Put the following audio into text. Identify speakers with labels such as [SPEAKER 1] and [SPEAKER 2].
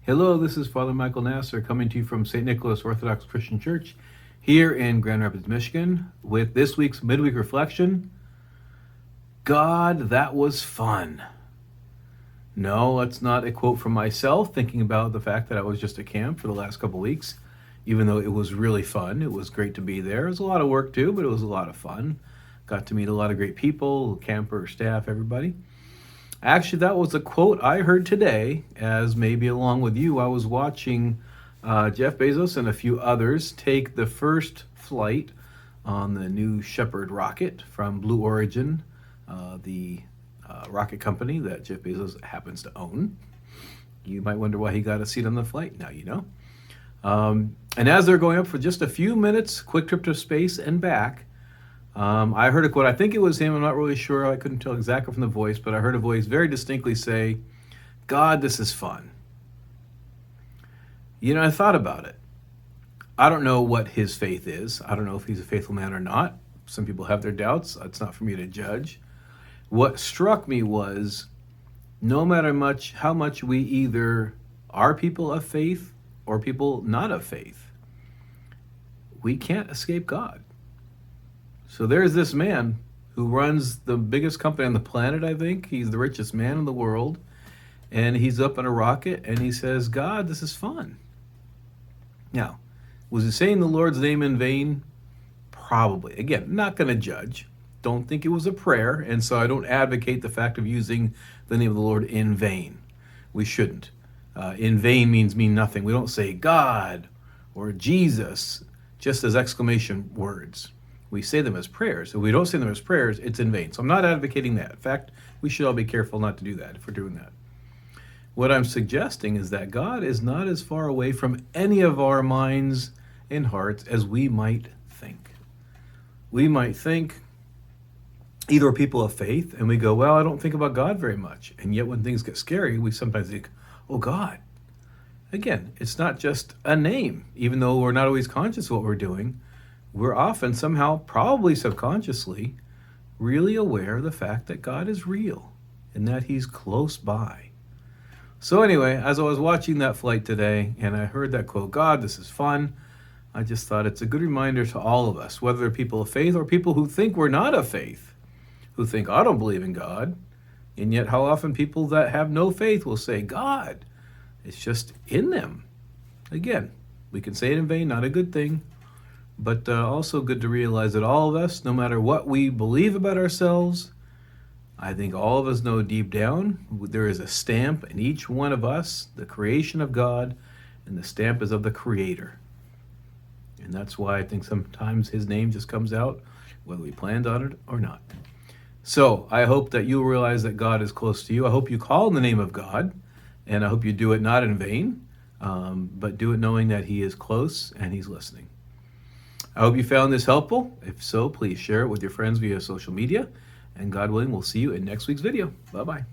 [SPEAKER 1] Hello, this is Father Michael Nasser coming to you from St. Nicholas Orthodox Christian Church here in Grand Rapids, Michigan, with this week's Midweek Reflection. God, that was fun. No, that's not a quote from myself, thinking about the fact that I was just at camp for the last couple weeks, even though it was really fun. It was great to be there. It was a lot of work too, but it was a lot of fun. Got to meet a lot of great people, camper, staff, everybody. Actually, that was a quote I heard today, as maybe along with you, I was watching Jeff Bezos and a few others take the first flight on the New Shepard rocket from Blue Origin, the rocket company that Jeff Bezos happens to own. You might wonder why he got a seat on the flight. Now you know. And as they're going up for just a few minutes, quick trip to space and back, I heard a quote. I think it was him. I'm not really sure. I couldn't tell exactly from the voice, but I heard a voice very distinctly say, "God, this is fun." You know, I thought about it. I don't know what his faith is. I don't know if he's a faithful man or not. Some people have their doubts. It's not for me to judge. What struck me was, no matter how much we either are people of faith or people not of faith, we can't escape God. So there's this man who runs the biggest company on the planet, I think. He's the richest man in the world. And he's up in a rocket and he says, "God, this is fun." Now, was he saying the Lord's name in vain? Probably. Again, not going to judge. Don't think it was a prayer. And so I don't advocate the fact of using the name of the Lord in vain. We shouldn't. In vain mean nothing. We don't say God or Jesus just as exclamation words. We say them as prayers. If we don't say them as prayers, it's in vain. So I'm not advocating that. In fact, we should all be careful not to do that if we're doing that. What I'm suggesting is that God is not as far away from any of our minds and hearts as we might think. We might think either we're people of faith and we go, well, I don't think about God very much. And yet when things get scary, we sometimes think, oh, God. Again, it's not just a name. Even though we're not always conscious of what we're doing, we're often somehow, probably subconsciously, really aware of the fact that God is real and that he's close by. So anyway, as I was watching that flight today and I heard that quote, "God, this is fun," I just thought it's a good reminder to all of us, whether they're people of faith or people who think we're not of faith, who think, I don't believe in God. And yet how often people that have no faith will say, God, it's just in them. Again, we can say it in vain, not a good thing. But also good to realize that all of us, no matter what we believe about ourselves, I think all of us know deep down there is a stamp in each one of us, the creation of God, and the stamp is of the Creator. And that's why I think sometimes his name just comes out, whether we planned on it or not. So I hope that you'll realize that God is close to you. I hope you call in the name of God, and I hope you do it not in vain, but do it knowing that he is close and he's listening. I hope you found this helpful. If so, please share it with your friends via social media. And God willing, we'll see you in next week's video. Bye-bye.